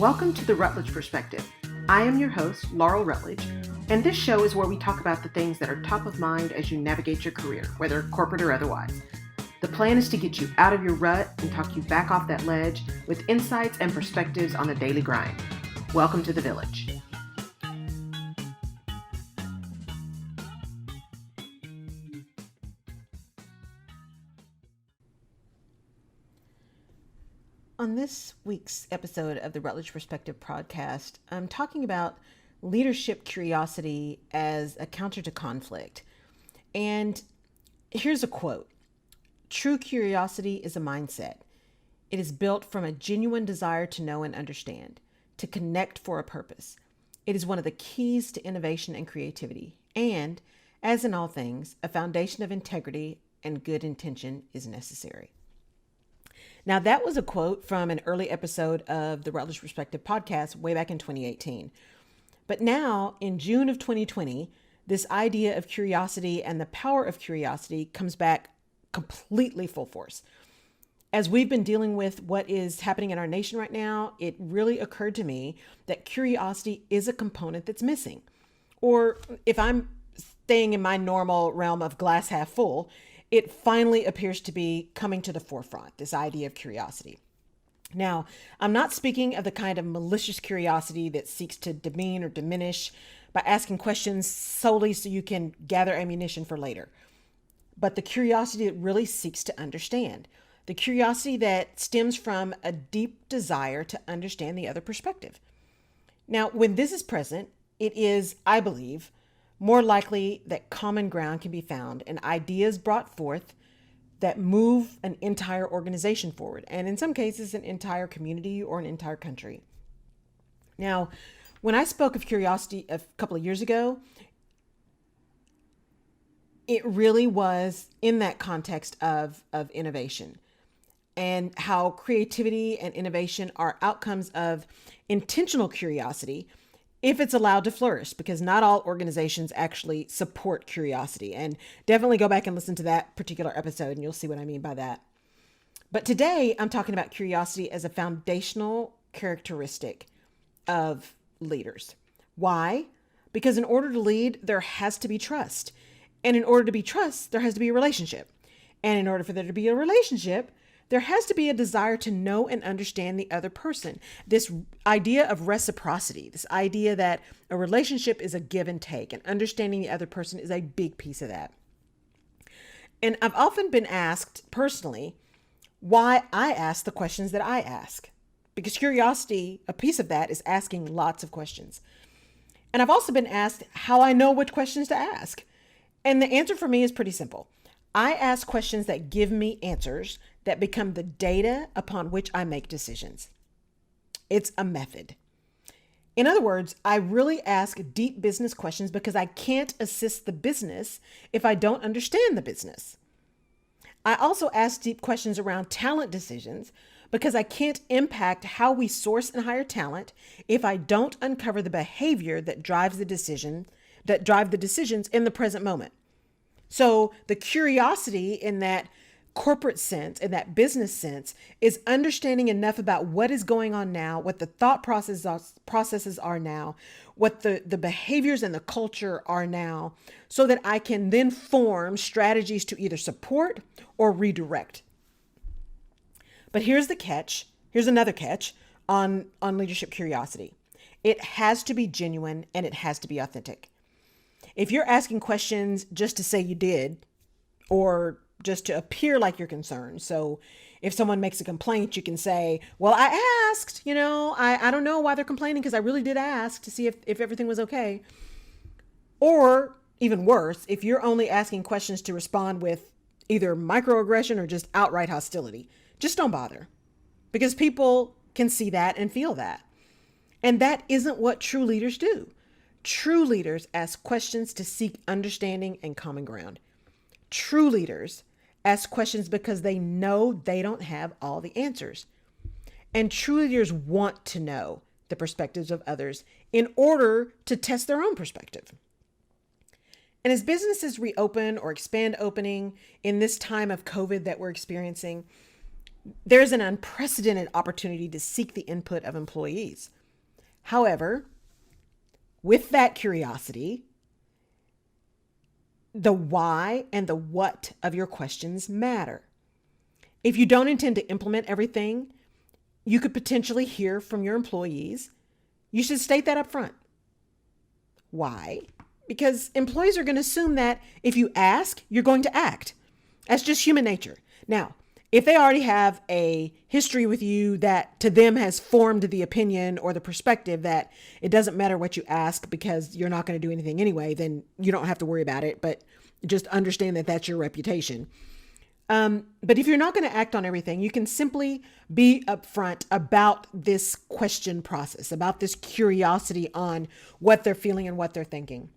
Welcome to the Rutledge Perspective. I am your host, Laurel Rutledge, and this show is where we talk about the things that are top of mind as you navigate your career, whether corporate or otherwise. The plan is to get you out of your rut and talk you back off that ledge with insights and perspectives on the daily grind. Welcome to the village. On this week's episode of the Rutledge Perspective podcast, I'm talking about leadership curiosity as a counter to conflict. And here's a quote. True curiosity is a mindset. It is built from a genuine desire to know and understand, to connect for a purpose. It is one of the keys to innovation and creativity. And, as in all things, a foundation of integrity and good intention is necessary. Now, that was a quote from an early episode of the Rutledge Perspective podcast way back in 2018. But now, in June of 2020, this idea of curiosity and the power of curiosity comes back completely full force. As we've been dealing with what is happening in our nation right now, it really occurred to me that curiosity is a component that's missing. Or if I'm staying in my normal realm of glass half full, it finally appears to be coming to the forefront, this idea of curiosity. Now, I'm not speaking of the kind of malicious curiosity that seeks to demean or diminish by asking questions solely so you can gather ammunition for later, but the curiosity that really seeks to understand, the curiosity that stems from a deep desire to understand the other perspective. Now, when this is present, it is, I believe, more likely that common ground can be found and ideas brought forth that move an entire organization forward, and in some cases, an entire community or an entire country. Now, when I spoke of curiosity a couple of years ago, it really was in that context of innovation and how creativity and innovation are outcomes of intentional curiosity if it's allowed to flourish, because not all organizations actually support curiosity. And definitely go back and listen to that particular episode and you'll see what I mean by that. But today I'm talking about curiosity as a foundational characteristic of leaders. Why? Because in order to lead, there has to be trust. And in order to be trust, there has to be a relationship. And in order for there to be a relationship, there has to be a desire to know and understand the other person. This idea of reciprocity, this idea that a relationship is a give and take, and understanding the other person is a big piece of that. And I've often been asked personally why I ask the questions that I ask. Because curiosity, a piece of that is asking lots of questions. And I've also been asked how I know which questions to ask. And the answer for me is pretty simple. I ask questions that give me answers that become the data upon which I make decisions. It's a method. In other words, I really ask deep business questions because I can't assist the business if I don't understand the business. I also ask deep questions around talent decisions because I can't impact how we source and hire talent if I don't uncover the behavior that drive the decisions in the present moment. So the curiosity in that corporate sense, in that business sense, is understanding enough about what is going on now, what the thought processes are now, what the behaviors and the culture are now, so that I can then form strategies to either support or redirect. But here's the catch. Here's another catch on leadership curiosity. It has to be genuine and it has to be authentic. If you're asking questions just to say you did, or just to appear like you're concerned. So if someone makes a complaint, you can say, well, I asked, I don't know why they're complaining because I really did ask to see if everything was okay. Or even worse, if you're only asking questions to respond with either microaggression or just outright hostility, just don't bother, because people can see that and feel that. And that isn't what true leaders do. True leaders ask questions to seek understanding and common ground. True leaders ask questions because they know they don't have all the answers. And true leaders want to know the perspectives of others in order to test their own perspective. And as businesses reopen or expand opening in this time of COVID that we're experiencing, There's an unprecedented opportunity to seek the input of employees. However, with that curiosity, the why and the what of your questions matter. If you don't intend to implement everything, you could potentially hear from your employees. You should state that up front. Why? Because employees are going to assume that if you ask, you're going to act. That's just human nature. Now, if they already have a history with you that to them has formed the opinion or the perspective that it doesn't matter what you ask because you're not going to do anything anyway, then you don't have to worry about it. But just understand that that's your reputation. But if you're not going to act on everything, you can simply be upfront about this question process, about this curiosity on what they're feeling and what they're thinking.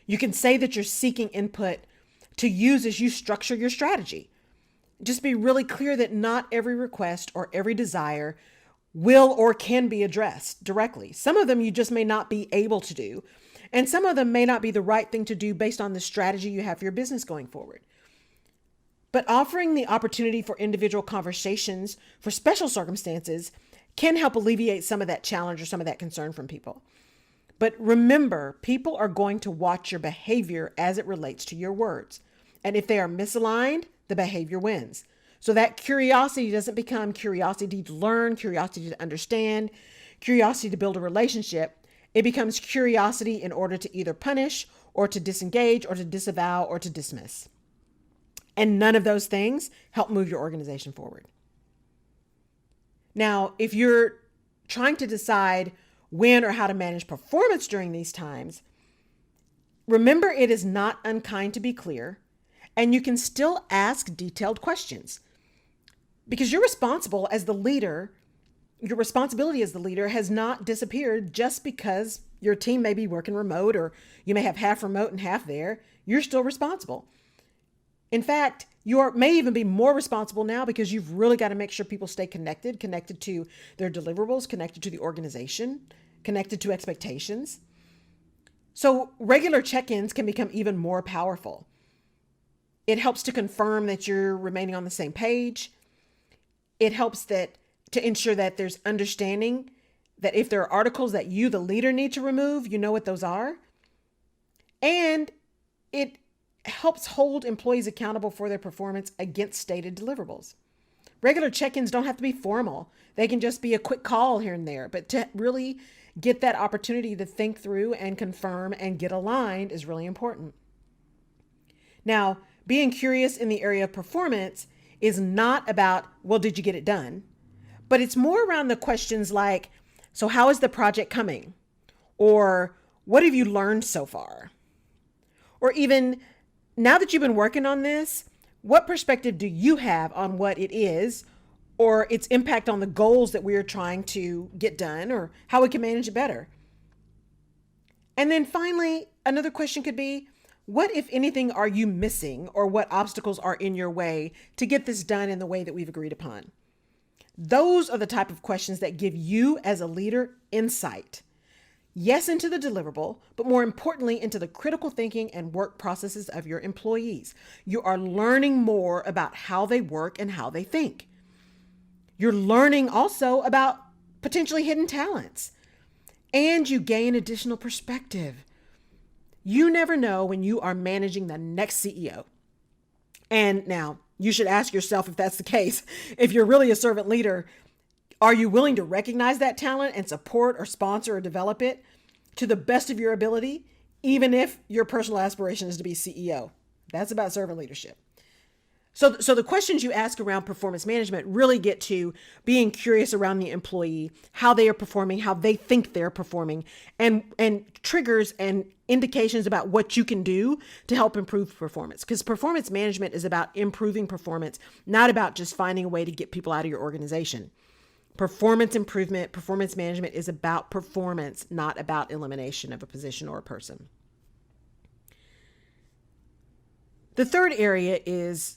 You can say that you're seeking input to use as you structure your strategy. Just be really clear that not every request or every desire will or can be addressed directly. Some of them you just may not be able to do, and some of them may not be the right thing to do based on the strategy you have for your business going forward. But offering the opportunity for individual conversations for special circumstances can help alleviate some of that challenge or some of that concern from people. But remember, people are going to watch your behavior as it relates to your words. And if they are misaligned, the behavior wins. So that curiosity doesn't become curiosity to learn, curiosity to understand, curiosity to build a relationship. It becomes curiosity in order to either punish or to disengage or to disavow or to dismiss. And none of those things help move your organization forward. Now, if you're trying to decide when or how to manage performance during these times, remember it is not unkind to be clear, and you can still ask detailed questions. Because you're responsible as the leader, your responsibility as the leader has not disappeared just because your team may be working remote or you may have half remote and half there. You're still responsible. In fact, you may even be more responsible now because you've really got to make sure people stay connected to their deliverables, connected to the organization, connected to expectations. So regular check-ins can become even more powerful. It helps to confirm that you're remaining on the same page. It helps to ensure that there's understanding that if there are articles that you, the leader, need to remove, you know what those are. And it helps hold employees accountable for their performance against stated deliverables. Regular check-ins don't have to be formal. They can just be a quick call here and there. But to really get that opportunity to think through and confirm and get aligned is really important. Now, being curious in the area of performance is not about, well, did you get it done? But it's more around the questions like, so how is the project coming? Or what have you learned so far? Or even, now that you've been working on this, what perspective do you have on what it is or its impact on the goals that we're trying to get done or how we can manage it better? And then finally, another question could be, what, if anything, are you missing or what obstacles are in your way to get this done in the way that we've agreed upon? Those are the type of questions that give you as a leader insight. Yes, into the deliverable, but more importantly, into the critical thinking and work processes of your employees. You are learning more about how they work and how they think. You're learning also about potentially hidden talents, and you gain additional perspective. You never know when you are managing the next CEO. And now you should ask yourself if that's the case. If you're really a servant leader, are you willing to recognize that talent and support or sponsor or develop it to the best of your ability, even if your personal aspiration is to be CEO? That's about servant leadership. So the questions you ask around performance management really get to being curious around the employee, how they are performing, how they think they're performing, and triggers and indications about what you can do to help improve performance. Because performance management is about improving performance, not about just finding a way to get people out of your organization. Performance improvement, performance management is about performance, not about elimination of a position or a person. The third area is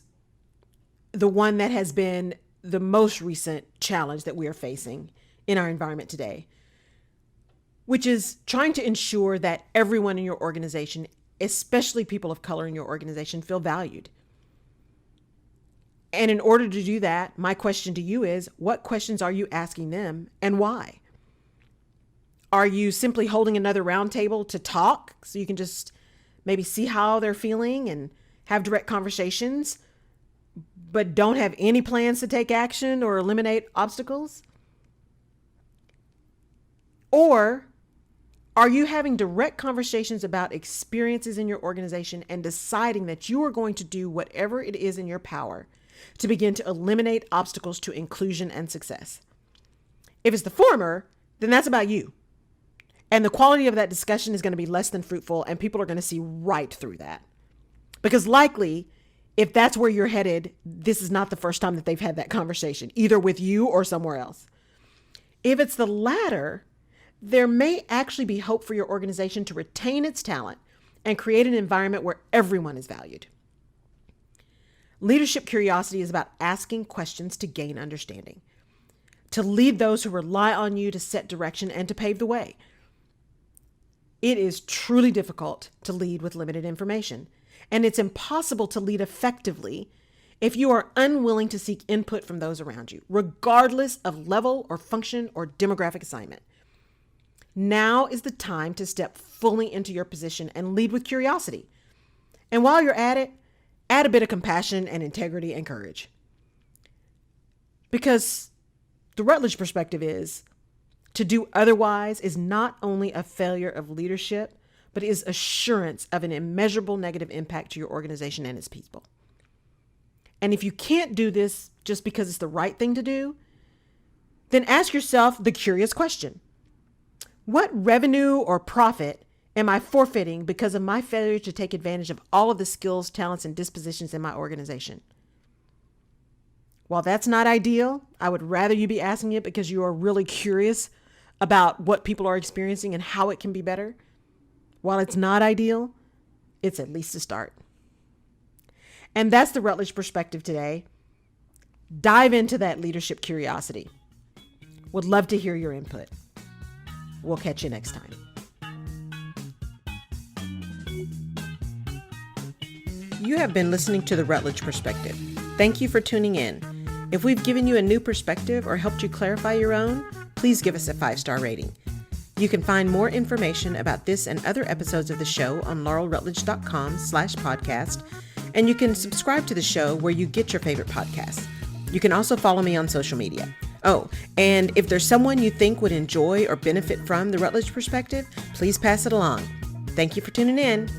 the one that has been the most recent challenge that we are facing in our environment today, which is trying to ensure that everyone in your organization, especially people of color in your organization, feel valued. And in order to do that, my question to you is, what questions are you asking them and why? Are you simply holding another round table to talk so you can just maybe see how they're feeling and have direct conversations, but don't have any plans to take action or eliminate obstacles? Or are you having direct conversations about experiences in your organization and deciding that you are going to do whatever it is in your power to begin to eliminate obstacles to inclusion and success? If it's the former, then that's about you. And the quality of that discussion is going to be less than fruitful, and people are going to see right through that. Because likely, if that's where you're headed, this is not the first time that they've had that conversation, either with you or somewhere else. If it's the latter, there may actually be hope for your organization to retain its talent and create an environment where everyone is valued. Leadership curiosity is about asking questions to gain understanding, to lead those who rely on you to set direction and to pave the way. It is truly difficult to lead with limited information, and it's impossible to lead effectively if you are unwilling to seek input from those around you, regardless of level or function or demographic assignment. Now is the time to step fully into your position and lead with curiosity. And while you're at it, add a bit of compassion and integrity and courage. Because the Rutledge perspective is, to do otherwise is not only a failure of leadership, but is assurance of an immeasurable negative impact to your organization and its people. And if you can't do this just because it's the right thing to do, then ask yourself the curious question: what revenue or profit am I forfeiting because of my failure to take advantage of all of the skills, talents, and dispositions in my organization? While that's not ideal, I would rather you be asking it because you are really curious about what people are experiencing and how it can be better. While it's not ideal, it's at least a start. And that's the Rutledge perspective today. Dive into that leadership curiosity. Would love to hear your input. We'll catch you next time. You have been listening to the Rutledge Perspective. Thank you for tuning in. If we've given you a new perspective or helped you clarify your own, please give us a 5-star rating. You can find more information about this and other episodes of the show on laurelrutledge.com/podcast, and you can subscribe to the show where you get your favorite podcasts. You can also follow me on social media. Oh, and if there's someone you think would enjoy or benefit from the Rutledge Perspective, please pass it along. Thank you for tuning in.